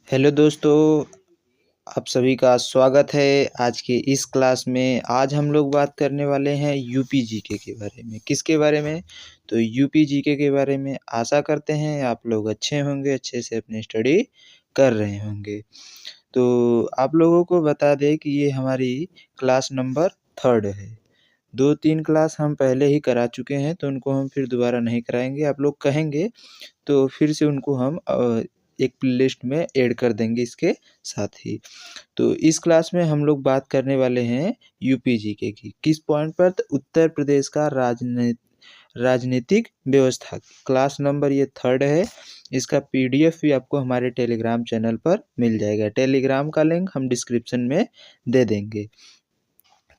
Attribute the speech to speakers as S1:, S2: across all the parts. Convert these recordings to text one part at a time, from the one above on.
S1: Hello दोस्तों, आप सभी का स्वागत है आज के इस क्लास में। आज हम लोग बात करने वाले हैं यूपी जीके के बारे में। किसके बारे में? तो यूपी जीके के बारे में। आशा करते हैं आप लोग अच्छे होंगे, अच्छे से अपनी स्टडी कर रहे होंगे। तो आप लोगों को बता दें कि ये हमारी क्लास नंबर 3 है। 2-3 क्लास हम पहले ही करा चुके हैं, तो उनको हम फिर दोबारा नहीं कराएंगे। आप लोग कहेंगे तो फिर से उनको हम एक प्लेलिस्ट में ऐड कर देंगे इसके साथ ही। तो इस क्लास में हम लोग बात करने वाले हैं यूपी जीके की। किस पॉइंट पर? तो उत्तर प्रदेश का राजनीतिक व्यवस्था। क्लास नंबर ये 3 है। इसका पीडीएफ भी आपको हमारे टेलीग्राम चैनल पर मिल जाएगा। टेलीग्राम का लिंक हम डिस्क्रिप्शन में दे देंगे।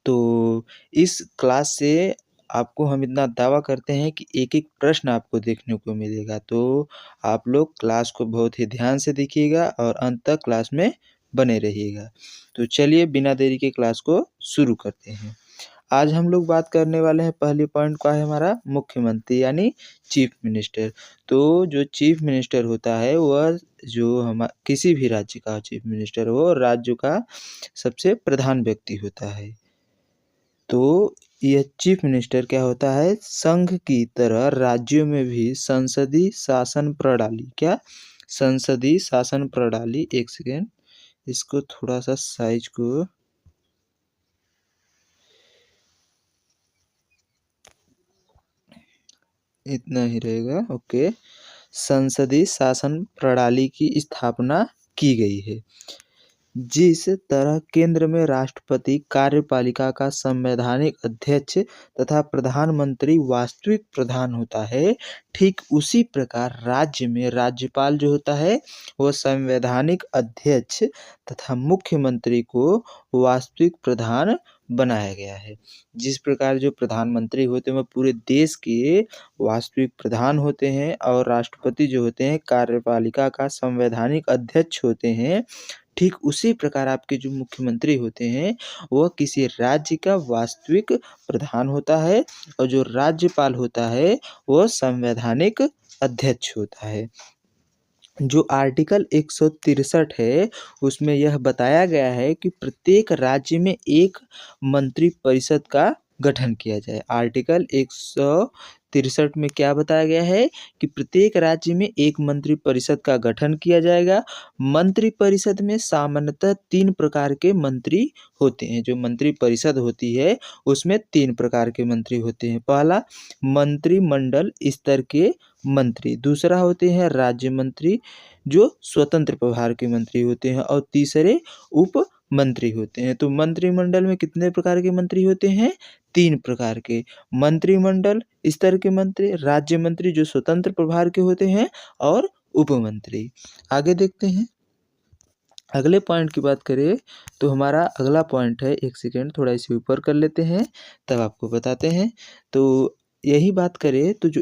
S1: तो इस क्लास से आपको हम इतना दावा करते हैं कि एक-एक प्रश्न आपको देखने को मिलेगा। तो आप लोग क्लास को बहुत ही ध्यान से देखिएगा और अंत तक क्लास में बने रहिएगा। तो चलिए बिना देरी के क्लास को शुरू करते हैं। आज हम लोग बात करने वाले हैं, पहले पॉइंट क्या है हमारा? मुख्यमंत्री यानी चीफ मिनिस्टर। तो जो चीफ मिनिस्टर होता है वह किसी भी राज्य का चीफ मिनिस्टर हो, राज्य का सबसे प्रधान व्यक्ति होता है। तो यह चीफ मिनिस्टर क्या होता है? संघ की तरह राज्यों में भी संसदीय शासन प्रणाली। क्या? संसदीय शासन प्रणाली। एक सेकेंड, इसको थोड़ा सा साइज को इतना ही रहेगा। ओके। संसदीय शासन प्रणाली की स्थापना की गई है। जिस तरह केंद्र में राष्ट्रपति कार्यपालिका का संवैधानिक अध्यक्ष तथा प्रधानमंत्री वास्तविक प्रधान होता है, ठीक उसी प्रकार राज्य में राज्यपाल जो होता है वह संवैधानिक अध्यक्ष तथा मुख्यमंत्री को वास्तविक प्रधान बनाया गया है। जिस प्रकार जो प्रधानमंत्री होते हैं वह पूरे देश के वास्तविक प्रधान होते हैं और राष्ट्रपति जो होते हैं कार्यपालिका का संवैधानिक अध्यक्ष होते हैं, ठीक उसी प्रकार आपके जो मुख्यमंत्री होते हैं वह किसी राज्य का वास्तविक प्रधान होता है और जो राज्यपाल होता है वह संवैधानिक अध्यक्ष होता है। जो आर्टिकल 163 है उसमें यह बताया गया है कि प्रत्येक राज्य में एक मंत्री परिषद का गठन किया जाए। आर्टिकल 163 में क्या बताया गया है कि प्रत्येक राज्य में एक मंत्री परिषद का गठन किया जाएगा। मंत्री परिषद में सामान्यतः 3 प्रकार के मंत्री होते हैं। जो मंत्री परिषद होती है उसमें 3 प्रकार के मंत्री होते हैं। पहला, मंत्रिमंडल स्तर के मंत्री। दूसरा होते हैं राज्य मंत्री जो स्वतंत्र प्रभार के मंत्री होते हैं और तीसरे उप मंत्री होते हैं। तो मंत्रिमंडल में कितने प्रकार के मंत्री होते हैं? 3 प्रकार के। मंत्रिमंडल स्तर के मंत्री, राज्य मंत्री जो स्वतंत्र प्रभार के होते हैं और उप मंत्री। आगे देखते हैं। अगले पॉइंट की बात करें तो हमारा अगला पॉइंट है, एक सेकेंड थोड़ा इसे ऊपर कर लेते हैं तब आपको बताते हैं। तो यही बात करें तो जो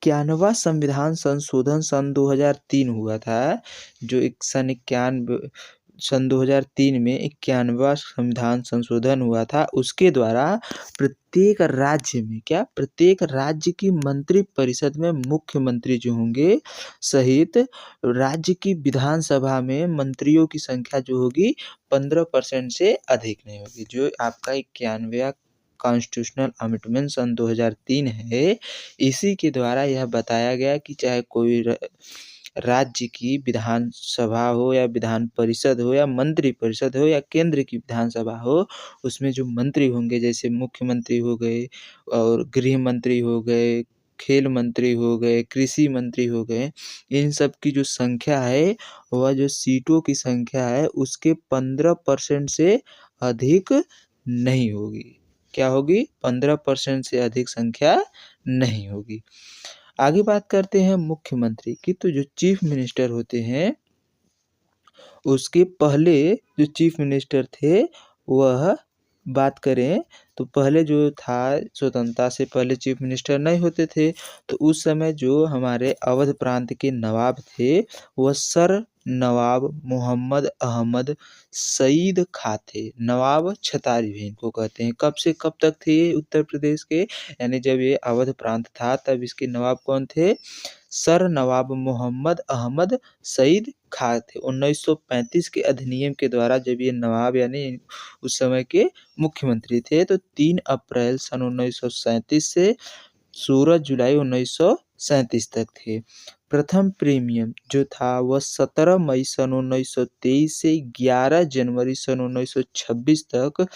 S1: 91वां संविधान संशोधन सन 2003 हुआ था, जो एक सन 2003 में 91वां संविधान संशोधन हुआ था, उसके द्वारा प्रत्येक राज्य की मंत्री परिषद में मुख्यमंत्री जो होंगे सहित राज्य की विधानसभा में मंत्रियों की संख्या जो होगी 15% से अधिक नहीं होगी। जो आपका 91वां कॉन्स्टिट्यूशनल अमेंडमेंट सन 2003 है, इसी के द्वारा यह बताया गया कि चाहे कोई राज्य की विधानसभा हो या विधान परिषद हो या मंत्री परिषद हो या केंद्र की विधानसभा हो, उसमें जो मंत्री होंगे जैसे मुख्यमंत्री हो गए और गृह मंत्री हो गए, खेल मंत्री हो गए, कृषि मंत्री हो गए, इन सब की जो संख्या है वह जो सीटों की संख्या है उसके 15% से अधिक नहीं होगी। क्या होगी? 15% से अधिक संख्या नहीं होगी। आगे बात करते हैं मुख्यमंत्री की। तो जो चीफ मिनिस्टर होते हैं उसके पहले जो चीफ मिनिस्टर थे वह बात करें तो पहले जो था स्वतंत्रता से पहले चीफ मिनिस्टर नहीं होते थे। तो उस समय जो हमारे अवध प्रांत के नवाब थे वह सर नवाब मोहम्मद अहमद सईद खां थे। नवाब छतारी भी इनको कहते हैं। कब से कब तक थे ये उत्तर प्रदेश के? यानी जब ये अवध प्रांत था तब इसके नवाब कौन थे? सर नवाब मोहम्मद अहमद सईद खां थे। 1935 के अधिनियम के द्वारा जब ये नवाब यानी उस समय के मुख्यमंत्री थे, तो 3 अप्रैल सन 1937 से 16 जुलाई 1937 तक थे। प्रथम प्रीमियम जो था वह 17 मई सन 1923 से 11 जनवरी सन 1926 तक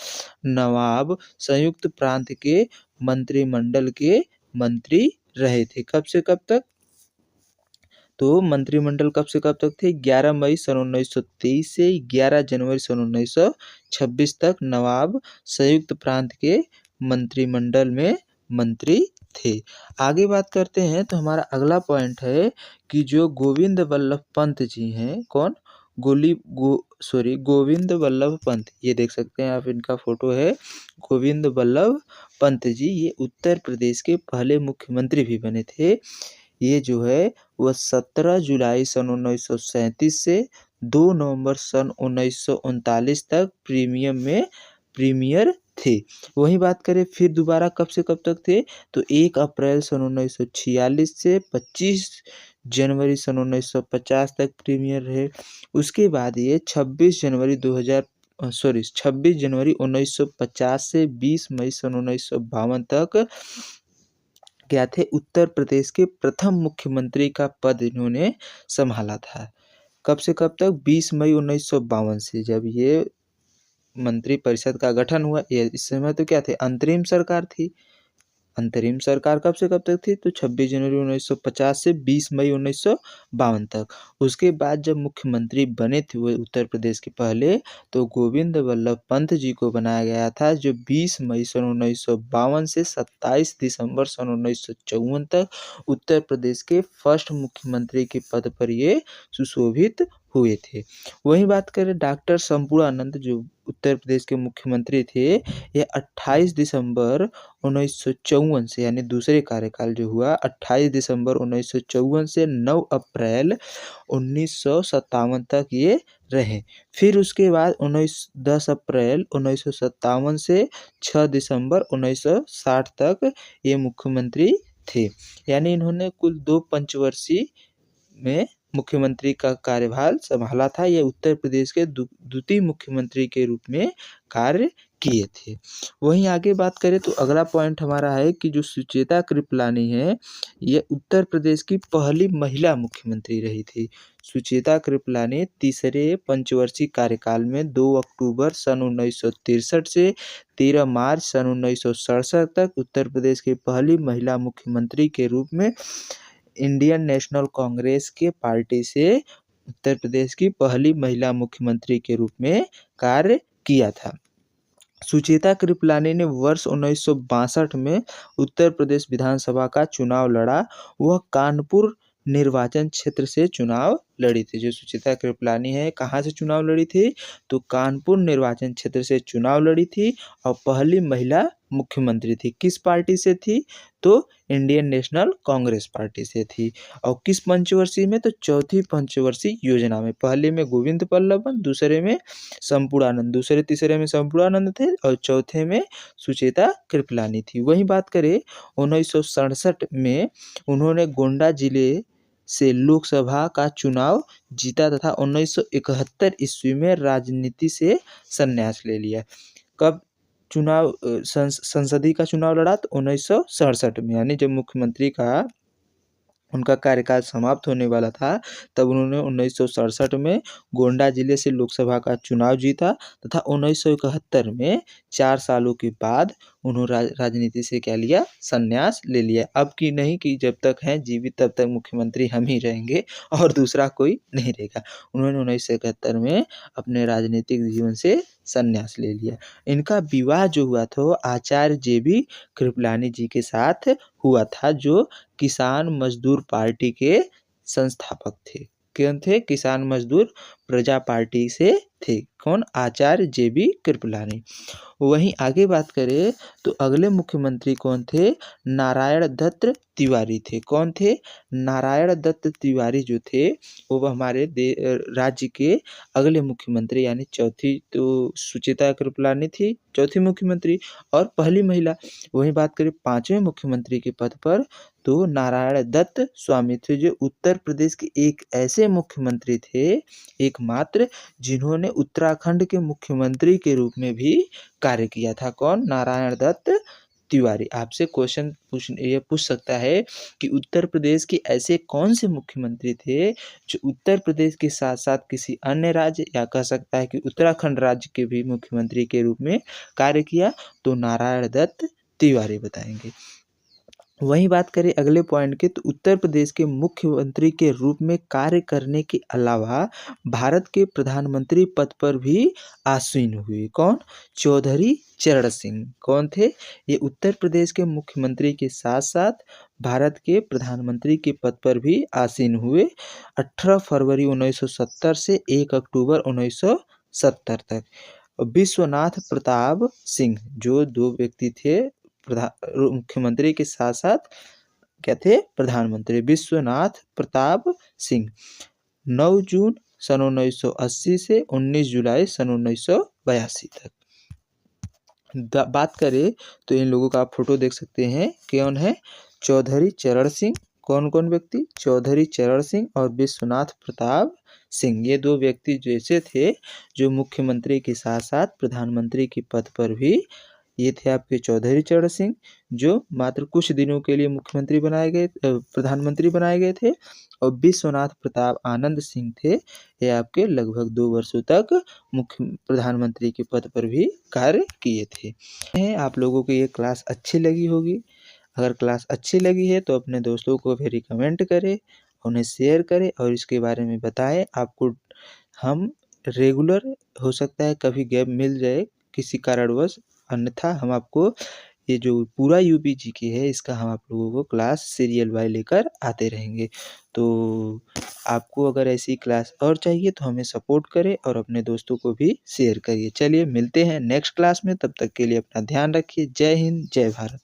S1: नवाब संयुक्त प्रांत के मंत्रिमंडल के मंत्री रहे थे। कब से कब तक? तो मंत्रिमंडल कब से कब तक थे? 11 मई सन 1923 से 11 जनवरी सन 1926 तक नवाब संयुक्त प्रांत के मंत्रिमंडल में मंत्री थे। आगे बात करते हैं तो हमारा अगला पॉइंट है कि जो गोविंद वल्लभ पंत जी हैं, कौन? गोविंद वल्लभ पंत, ये देख सकते हैं आप, इनका फोटो है। गोविंद वल्लभ पंत जी ये उत्तर प्रदेश के पहले मुख्यमंत्री भी बने थे। ये जो है वह 17 जुलाई सन 1937 से 2 नवंबर सन 1939 तक प्रीमियर थे। वही बात करें फिर दोबारा कब से कब तक थे, तो 1 अप्रैल सन 1946 से 25 जनवरी सन 1950 तक प्रीमियर रहे। उसके बाद ये 26 जनवरी 1950 से 20 मई सन 1952 तक क्या थे? उत्तर प्रदेश के प्रथम मुख्यमंत्री का पद इन्होंने संभाला था। कब से कब तक? 20 मई 1952 से, जब ये मंत्री परिषद का गठन हुआ। ये इस समय तो क्या थे? अंतरिम सरकार थी। अंतरिम सरकार कब से कब तक थी? तो 26 जनवरी 1950 से 20 मई 1952 तक। उसके बाद जब मुख्यमंत्री बने थे वो उत्तर प्रदेश के पहले, तो गोविंद वल्लभ पंत जी को बनाया गया था, जो 20 मई सन 1952 से 27 दिसंबर सन 1954 तक उत्तर प्रदेश के फर्स्ट मुख्यमंत्री के पद पर ये सुशोभित हुए थे। वहीं बात करें डॉक्टर संपूर्णानंद जो उत्तर प्रदेश के मुख्यमंत्री थे, ये 28 दिसंबर 1954 से, यानी दूसरे कार्यकाल जो हुआ 28 दिसंबर 1954 से 9 अप्रैल 1957 तक ये रहे। फिर उसके बाद 10 अप्रैल 1957 से 6 दिसंबर 1960 तक ये मुख्यमंत्री थे। यानी इन्होंने कुल 2 पंचवर्षीय में मुख्यमंत्री का कार्यभार संभाला था। ये उत्तर प्रदेश के द्वितीय मुख्यमंत्री के रूप में कार्य किए थे। वहीं आगे बात करें तो अगला पॉइंट हमारा है कि जो सुचेता कृपलानी है, ये उत्तर प्रदेश की पहली महिला मुख्यमंत्री रही थी। सुचेता कृपलानी तीसरे पंचवर्षीय कार्यकाल में 2 अक्टूबर सन 1963 से 13 मार्च सन 1967 तक उत्तर प्रदेश की पहली महिला मुख्यमंत्री के रूप में इंडियन नेशनल कांग्रेस के पार्टी से उत्तर प्रदेश की पहली महिला मुख्यमंत्री के रूप में कार्य किया था। सुचेता कृपलानी ने वर्ष 1962 में उत्तर प्रदेश विधानसभा का चुनाव लड़ा। वह कानपुर निर्वाचन क्षेत्र से चुनाव लड़ी थी। जो सुचेता कृपलानी है, कहाँ से चुनाव लड़ी थी? तो कानपुर निर्वाचन क्षेत्र से चुनाव लड़ी थी और पहली महिला मुख्यमंत्री थी। किस पार्टी से थी? तो इंडियन नेशनल कांग्रेस पार्टी से थी। और किस पंचवर्षीय में? तो चौथी पंचवर्षीय योजना में। पहले में गोविंद वल्लभ पंत, दूसरे में संपूर्णानंद, दूसरे तीसरे में संपूर्णानंद थे और चौथे में सुचेता कृपलानी थी। वहीं बात करें 1967 में उन्होंने गोंडा जिले से लोकसभा का चुनाव जीता तथा 1971 ईस्वी में राजनीति से संन्यास ले लिया। कब चुनाव संसदीय का चुनाव लड़ा? तो 1967 में, यानी जब मुख्यमंत्री का उनका कार्यकाल समाप्त होने वाला था, तब उन्होंने 1967 में गोंडा जिले से लोकसभा का चुनाव जीता तथा 1971 में 4 सालों के बाद उन्होंने राजनीति से क्या लिया? संन्यास ले लिया। अब की नहीं कि जब तक हैं जीवित तब तक मुख्यमंत्री हम ही रहेंगे और दूसरा कोई नहीं रहेगा। उन्होंने 1971 में अपने राजनीतिक जीवन से संन्यास ले लिया। इनका विवाह जो हुआ था वो आचार्य JB कृपलानी जी के साथ हुआ था, जो किसान मजदूर पार्टी के संस्थापक थे। कौन थे? किसान मजदूर प्रजा पार्टी से थे। कौन? आचार्य JB कृपलानी। वहीं आगे बात करें तो अगले मुख्यमंत्री कौन थे? नारायण दत्त तिवारी थे। कौन थे? नारायण दत्त तिवारी जो थे वो हमारे राज्य के अगले मुख्यमंत्री, यानी चौथी तो सुचेता कृपलानी थी चौथी मुख्यमंत्री और पहली महिला। वहीं बात करें 5वें मुख्यमंत्री के पद पर, तो नारायण दत्त स्वामी थे, जो उत्तर प्रदेश के एक ऐसे मुख्यमंत्री थे, एकमात्र, जिन्होंने उत्तराखंड के मुख्यमंत्री के रूप में भी कार्य किया था। कौन? नारायण दत्त तिवारी। आपसे क्वेश्चन पूछ सकता है कि उत्तर प्रदेश के ऐसे कौन से मुख्यमंत्री थे जो उत्तर प्रदेश के साथ साथ किसी अन्य राज्य, या कह सकता है कि उत्तराखंड राज्य के भी मुख्यमंत्री के रूप में कार्य किया? तो नारायण दत्त तिवारी बताएंगे। वहीं बात करें अगले पॉइंट की, तो उत्तर प्रदेश के मुख्यमंत्री के रूप में कार्य करने के अलावा भारत के प्रधानमंत्री पद पर भी आसीन हुए। कौन? चौधरी चरण सिंह। कौन थे? ये उत्तर प्रदेश के मुख्यमंत्री के साथ साथ भारत के प्रधानमंत्री के पद पर भी आसीन हुए 18 फरवरी 1970 से 1 अक्टूबर 1970 तक। विश्वनाथ प्रताप सिंह, जो दो व्यक्ति थे मुख्यमंत्री के साथ साथ क्या थे? प्रधानमंत्री। विश्वनाथ प्रताप सिंह 9 जून सन 1980 से 19 जुलाई सन 1982 तक। बात करें तो इन लोगों का आप फोटो देख सकते हैं। कौन है? चौधरी चरण सिंह। कौन कौन व्यक्ति? चौधरी चरण सिंह और विश्वनाथ प्रताप सिंह। ये दो व्यक्ति जैसे थे जो मुख्यमंत्री के साथ साथ प्रधानमंत्री के पद पर भी, ये थे आपके चौधरी चरण सिंह, जो मात्र कुछ दिनों के लिए मुख्यमंत्री बनाए गए, प्रधानमंत्री बनाए गए थे। और विश्वनाथ प्रताप आनंद सिंह थे, ये आपके लगभग 2 वर्षों तक मुख्य प्रधानमंत्री के पद पर भी कार्य किए थे। आप लोगों को ये क्लास अच्छी लगी होगी। अगर क्लास अच्छी लगी है तो अपने दोस्तों को भी रिकमेंड करें, उन्हें शेयर करें और इसके बारे में बताएं। आपको हम रेगुलर, हो सकता है कभी गैप मिल जाए किसी कारणवश, अन्यथा हम आपको ये जो पूरा यूपी जीके है इसका हम आप लोगों को क्लास सीरियल वाइज लेकर आते रहेंगे। तो आपको अगर ऐसी क्लास और चाहिए तो हमें सपोर्ट करें और अपने दोस्तों को भी शेयर करिए। चलिए मिलते हैं नेक्स्ट क्लास में, तब तक के लिए अपना ध्यान रखिए। जय हिंद, जय भारत।